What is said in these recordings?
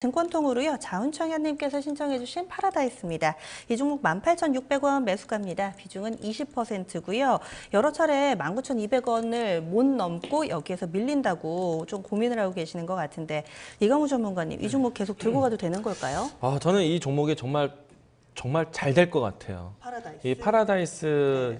증권통으로요. 자운청현님께서 신청해주신 파라다이스입니다. 이 종목 18,600원 매수가입니다. 비중은 20%고요. 여러 차례 19,200원을 못 넘고 여기에서 밀린다고 좀 고민을 하고 계시는 것 같은데 이강우 전문가님, 이 종목 계속 들고 가도 되는 걸까요? 저는 이 종목이 정말 잘 될 것 같아요. 파라다이스. 이 파라다이스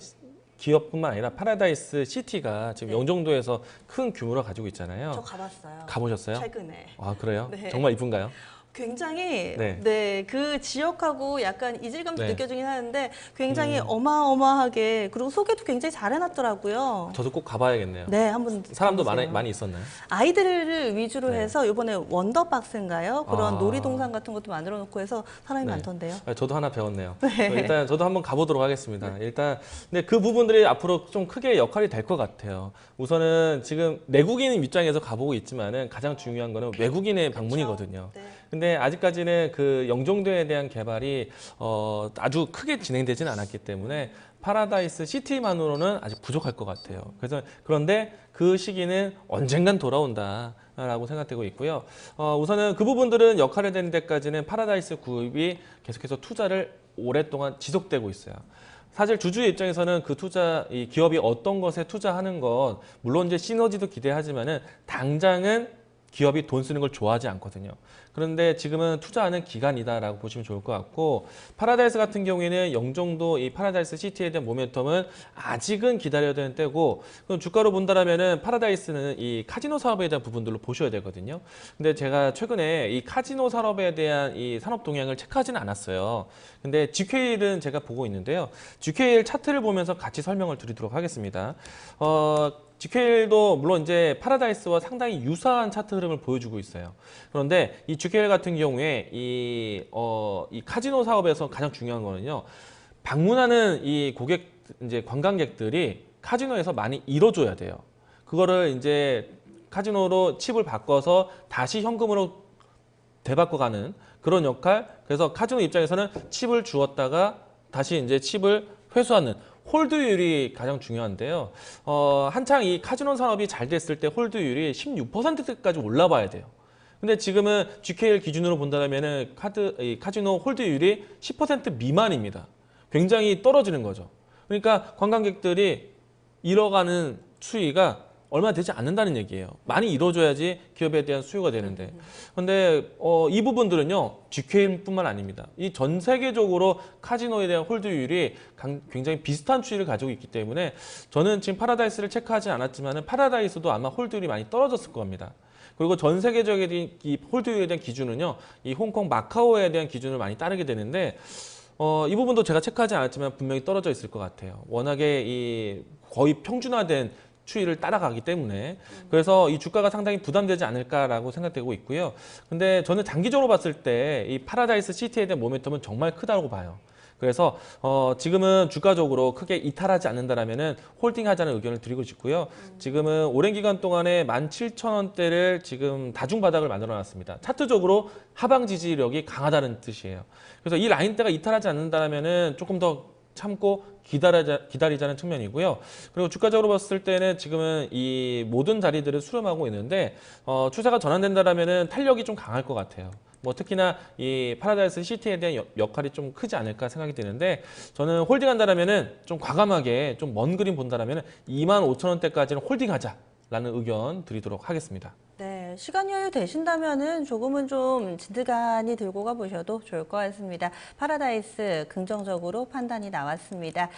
기업뿐만 아니라 파라다이스 시티가 지금 영종도에서 큰 규모를 가지고 있잖아요. 저 가봤어요. 가보셨어요? 최근에. 아, 그래요? 네. 정말 이쁜가요? 굉장히 네. 그 지역하고 약간 이질감도 네. 느껴지긴 하는데 굉장히 어마어마하게 그리고 소개도 굉장히 잘 해놨더라고요. 저도 꼭 가봐야겠네요. 네, 한번 사람도 가보세요. 많이 있었나요? 아이들을 위주로 네. 해서 이번에 원더박스인가요? 그런 아. 놀이동산 같은 것도 만들어 놓고 해서 사람이 네. 많던데요. 저도 하나 배웠네요. 네. 일단 저도 한번 가보도록 하겠습니다. 일단 근데 그 부분들이 앞으로 좀 크게 역할이 될 것 같아요. 우선은 지금 내국인 입장에서 가보고 있지만은 가장 중요한 거는 외국인의 방문이거든요. 네. 근데 아직까지는 그 영종도에 대한 개발이 아주 크게 진행되지는 않았기 때문에 파라다이스 시티만으로는 아직 부족할 것 같아요. 그런데 그 시기는 언젠간 돌아온다라고 생각되고 있고요. 우선은 그 부분들은 역할이 되는 데까지는 파라다이스 그룹이 계속해서 투자를 오랫동안 지속되고 있어요. 사실 주주의 입장에서는 그 이 기업이 어떤 것에 투자하는 것, 물론 이제 시너지도 기대하지만은 당장은 기업이 돈 쓰는 걸 좋아하지 않거든요. 그런데 지금은 투자하는 기간이다라고 보시면 좋을 것 같고, 파라다이스 같은 경우에는 영종도 이 파라다이스 시티에 대한 모멘텀은 아직은 기다려야 되는 때고, 그럼 주가로 본다라면은 파라다이스는 이 카지노 사업에 대한 부분들로 보셔야 되거든요. 근데 제가 최근에 이 카지노 산업에 대한 이 산업 동향을 체크하지는 않았어요. 근데 GQ일은 제가 보고 있는데요. GQ일 차트를 보면서 같이 설명을 드리도록 하겠습니다. GQ일도 물론 이제 파라다이스와 상당히 유사한 차트 흐름을 보여주고 있어요. 그런데 이 GQ일 같은 경우에 이 카지노 사업에서 가장 중요한 거는요. 방문하는 이 이제 관광객들이 카지노에서 많이 잃어줘야 돼요. 그거를 이제 카지노로 칩을 바꿔서 다시 현금으로 되바꿔가는 그런 역할. 그래서 카지노 입장에서는 칩을 주었다가 다시 이제 칩을 회수하는 홀드율이 가장 중요한데요. 한창 이 카지노 산업이 잘 됐을 때 홀드율이 16%까지 올라봐야 돼요. 근데 지금은 GQ일 기준으로 본다면은 카지노 홀드율이 10% 미만입니다. 굉장히 떨어지는 거죠. 그러니까 관광객들이 잃어가는 추이가 얼마 되지 않는다는 얘기예요. 많이 이루어져야지 기업에 대한 수요가 되는데. 근데 이 부분들은요. GQ일뿐만 아닙니다. 이 전 세계적으로 카지노에 대한 홀드율이 굉장히 비슷한 추이를 가지고 있기 때문에 저는 지금 파라다이스를 체크하지 않았지만 파라다이스도 아마 홀드율이 많이 떨어졌을 겁니다. 그리고 전 세계적인 이 홀드율에 대한 기준은요. 이 홍콩, 마카오에 대한 기준을 많이 따르게 되는데 이 부분도 제가 체크하지 않았지만 분명히 떨어져 있을 것 같아요. 워낙에 이 거의 평준화된 추이를 따라가기 때문에 그래서 이 주가가 상당히 부담되지 않을까라고 생각되고 있고요. 근데 저는 장기적으로 봤을 때 이 파라다이스 시티에 대한 모멘텀은 정말 크다고 봐요. 그래서 지금은 주가적으로 크게 이탈하지 않는다라면은 홀딩하자는 의견을 드리고 싶고요. 지금은 오랜 기간 동안에 17,000원대를 지금 다중 바닥을 만들어놨습니다. 차트적으로 하방 지지력이 강하다는 뜻이에요. 그래서 이 라인대가 이탈하지 않는다라면은 조금 더 참고 기다리자는 측면이고요. 그리고 주가적으로 봤을 때는 지금은 이 모든 자리들을 수렴하고 있는데 추세가 전환된다라면은 탄력이 좀 강할 것 같아요. 뭐 특히나 이 파라다이스 시티에 대한 역할이 좀 크지 않을까 생각이 드는데 저는 홀딩한다라면은 좀 과감하게 좀 먼 그림 본다라면은 25,000원대까지는 홀딩하자라는 의견 드리도록 하겠습니다. 네, 시간 여유 되신다면은 조금은 좀 진드간이 들고 가보셔도 좋을 것 같습니다. 파라다이스 긍정적으로 판단이 나왔습니다.